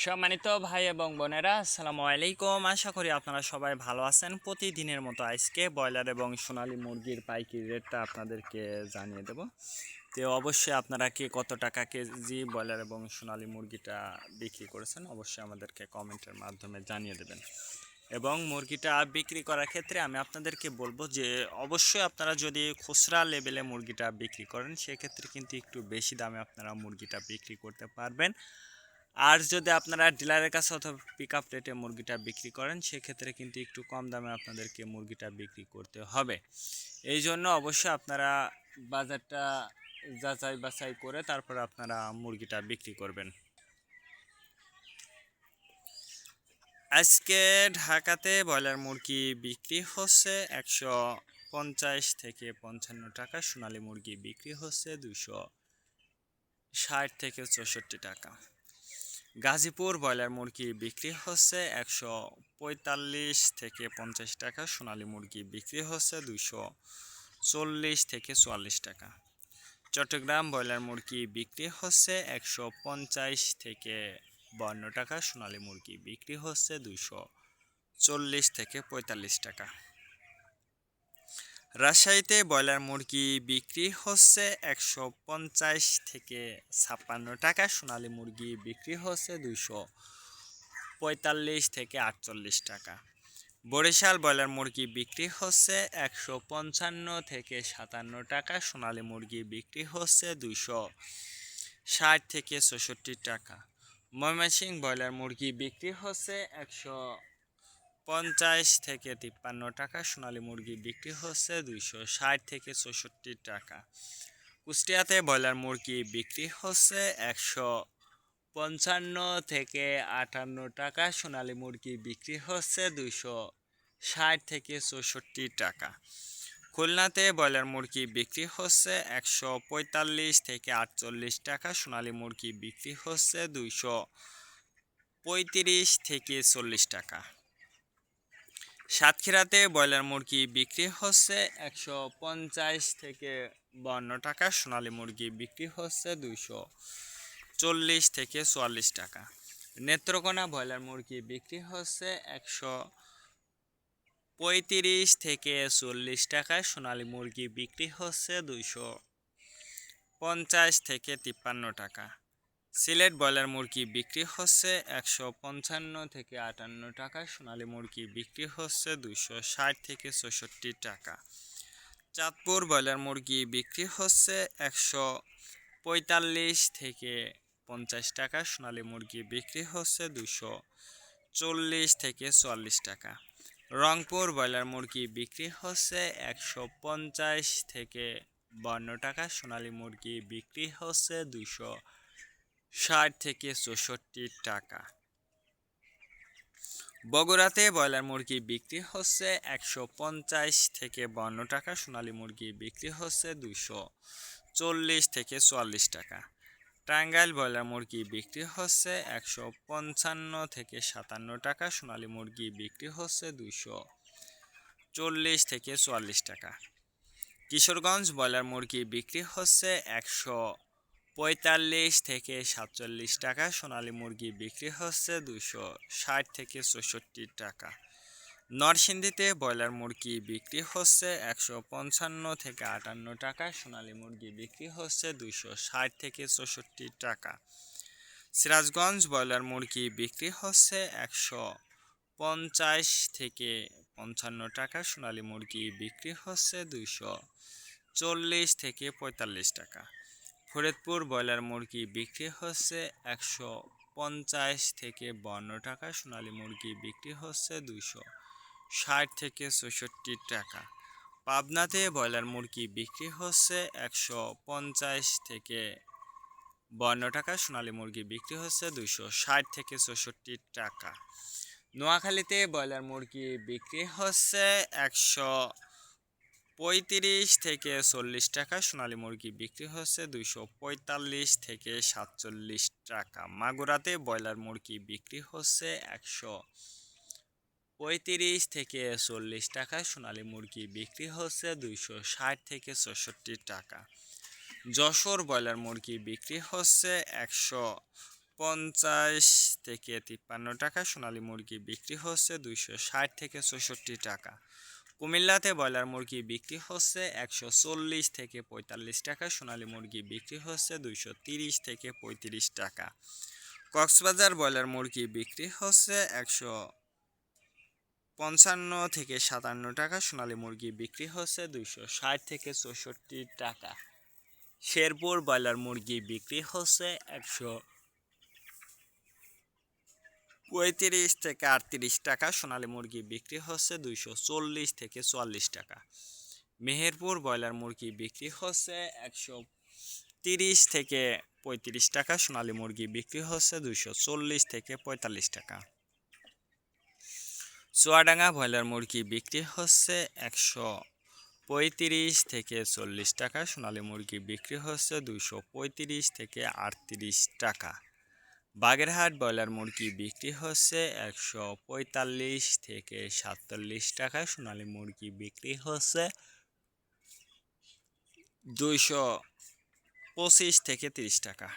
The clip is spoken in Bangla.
সম্মানিত ভাই এবং বোনেরা, আসসালামু আলাইকুম। আশা করি আপনারা সবাই ভালো আছেন। প্রতিদিনের মতো আজকে ব্রয়লার এবং সোনালী মুরগির পাইকারি রেটটা আপনাদেরকে জানিয়ে দেব। তো অবশ্যই আপনারা কি কত টাকা কেজি ব্রয়লার এবং সোনালী মুরগিটা বিক্রি করেছেন অবশ্যই আমাদেরকে কমেন্টের মাধ্যমে জানিয়ে দেবেন। এবং মুরগিটা বিক্রি করার ক্ষেত্রে আমি আপনাদেরকে বলবো যে অবশ্যই আপনারা যদি খুচরা লেভেলে মুরগিটা বিক্রি করেন সেক্ষেত্রে কিন্তু একটু বেশি দামে আপনারা মুরগিটা বিক্রি করতে পারবেন। আর যদি আপনারা ডিলারের কাছে অথবা পিক আপ রেটে মুরগিটা বিক্রি করেন সেক্ষেত্রে কিন্তু একটু কম দামে আপনাদেরকে মুরগিটা বিক্রি করতে হবে। এই জন্য অবশ্যই আপনারা বাজারটা যাচাই বাছাই করে তারপর আপনারা মুরগিটা বিক্রি করবেন। আজকে ঢাকাতে ব্রয়লার মুরগি বিক্রি হচ্ছে 150 থেকে 55 টাকা, সোনালী মুরগি বিক্রি হচ্ছে 260 থেকে 64 টাকা। গাজীপুর ব্রয়লার মুরগি বিক্রি হচ্ছে 145 থেকে 50 টাকা, সোনালী মুরগি বিক্রি হচ্ছে 240 থেকে 44 টাকা। চট্টগ্রাম ব্রয়লার মুরগি বিক্রি হচ্ছে 150 থেকে 52 টাকা, সোনালী মুরগি বিক্রি হচ্ছে 240 থেকে 45 টাকা। রাজশাহীতে ব্রয়লার মুরগি বিক্রি হচ্ছে 150 থেকে 56 টাকা, সোনালী মুরগি বিক্রি হচ্ছে 245 থেকে 48 টাকা। বরিশাল ব্রয়লার মুরগি বিক্রি হচ্ছে 155 থেকে 57 টাকা, সোনালী মুরগি বিক্রি হচ্ছে 260 থেকে 64 টাকা। ময়মনসিংহ ব্রয়লার মুরগি বিক্রি হচ্ছে 150 থেকে 53 টাকা, সোনালী মুরগি বিক্রি হচ্ছে 260 থেকে 64 টাকা। কুষ্টিয়াতে ব্রয়লার মুরগি বিক্রি হচ্ছে 155 থেকে 58 টাকা, সোনালী মুরগি বিক্রি হচ্ছে 260 থেকে 64 টাকা। খুলনাতে ব্রয়লার মুরগি বিক্রি হচ্ছে 145 থেকে 48 টাকা, সোনালী মুরগি বিক্রি হচ্ছে 235 থেকে 40 টাকা। সাতক্ষীরাতে ব্রয়লার মুরগি বিক্রি হচ্ছে 150 থেকে 52 টাকা, সোনালী মুরগি বিক্রি হচ্ছে 240 থেকে 44 টাকা। নেত্রকোনা ব্রয়লার মুরগি বিক্রি হচ্ছে 135 থেকে 40 টাকা, সোনালী মুরগি বিক্রি হচ্ছে 250 থেকে 53 টাকা। সিলেট ব্রয়লার মুরগি বিক্রি হচ্ছে 155 থেকে 58 টাকা, সোনালী মুরগি বিক্রি হচ্ছে 260 থেকে 64 টাকা। চাঁদপুর ব্রয়লার মুরগি বিক্রি হচ্ছে 145 থেকে 50 টাকা, সোনালী মুরগি বিক্রি হচ্ছে 240 থেকে 44 টাকা। রংপুর ব্রয়লার মুরগি বিক্রি হচ্ছে 150 থেকে 52 টাকা, সোনালী মুরগি বিক্রি হচ্ছে 260 থেকে 64 টাকা। বগুড়াতে ব্রয়লার মুরগি বিক্রি হচ্ছে 150 থেকে 52 টাকা, সোনালী মুরগি বিক্রি হচ্ছে 240 থেকে 44 টাকা। টাঙ্গাইল ব্রয়লার মুরগি বিক্রি হচ্ছে 155 থেকে 57 টাকা, সোনালী মুরগি বিক্রি হচ্ছে 240 থেকে 44 টাকা। কিশোরগঞ্জ ব্রয়লার মুরগি বিক্রি হচ্ছে 145 থেকে 47 টাকা, সোনালী মুরগি বিক্রি হচ্ছে 260 থেকে 64 টাকা। নরসিংদীতে ব্রয়লার মুরগি বিক্রি হচ্ছে 155 থেকে 58 টাকা, সোনালী মুরগি বিক্রি হচ্ছে 260 থেকে 64 টাকা। সিরাজগঞ্জ ব্রয়লার মুরগি বিক্রি হচ্ছে 150 থেকে 55 টাকা, সোনালী মুরগি বিক্রি হচ্ছে 240 থেকে 45 টাকা। ফরিদপুর ব্রয়লার মুরগি বিক্রি হচ্ছে 150 থেকে 52 টাকা, সোনালী মুরগি বিক্রি হচ্ছে 260 থেকে 64 টাকা। পাবনাতে ব্রয়লার মুরগি বিক্রি হচ্ছে 150 থেকে 52 টাকা, সোনালী মুরগি বিক্রি হচ্ছে 260 থেকে 64 টাকা। নোয়াখালীতে ব্রয়লার মুরগি বিক্রি হচ্ছে 135 থেকে 40 টাকা, সোনালী মুরগি বিক্রি হচ্ছে 245 থেকে 47 টাকা। মাগুরাতে ব্রয়লার মুরগি বিক্রি হচ্ছে 135 থেকে 40 টাকা, সোনালী মুরগি বিক্রি হচ্ছে 260 থেকে 64 টাকা। যশোর ব্রয়লার মুরগি বিক্রি হচ্ছে 50 থেকে 53 টাকা, সোনালী মুরগি বিক্রি হচ্ছে 260 থেকে 64 টাকা। কুমিল্লাতে ব্রয়লার মুরগি বিক্রি হচ্ছে 140 থেকে 45 টাকা, সোনালী মুরগি বিক্রি হচ্ছে 230 থেকে 35 টাকা। কক্সবাজার ব্রয়লার মুরগি বিক্রি হচ্ছে 155 থেকে 57 টাকা, সোনালী মুরগি বিক্রি হচ্ছে 260 থেকে 64 টাকা। শেরপুর ব্রয়লার মুরগি বিক্রি হচ্ছে 135 থেকে 38 টাকা, সোনালী মুরগি বিক্রি হচ্ছে 240 থেকে 44 টাকা। মেহেরপুর ব্রয়লার মুরগি বিক্রি হচ্ছে 130 থেকে 35 টাকা, সোনালী মুরগি বিক্রি হচ্ছে 240 থেকে 45 টাকা। চুয়াডাঙ্গা ব্রয়লার মুরগি বিক্রি হচ্ছে 135 থেকে 40 টাকা, সোনালী মুরগি বিক্রি হচ্ছে 235 থেকে 38 টাকা। বাগেরহাট ব্রয়লার মুরগি বিক্রি হচ্ছে 145 থেকে 47 টাকা, সোনালী মুরগি বিক্রি হচ্ছে 225 থেকে 30 টাকা।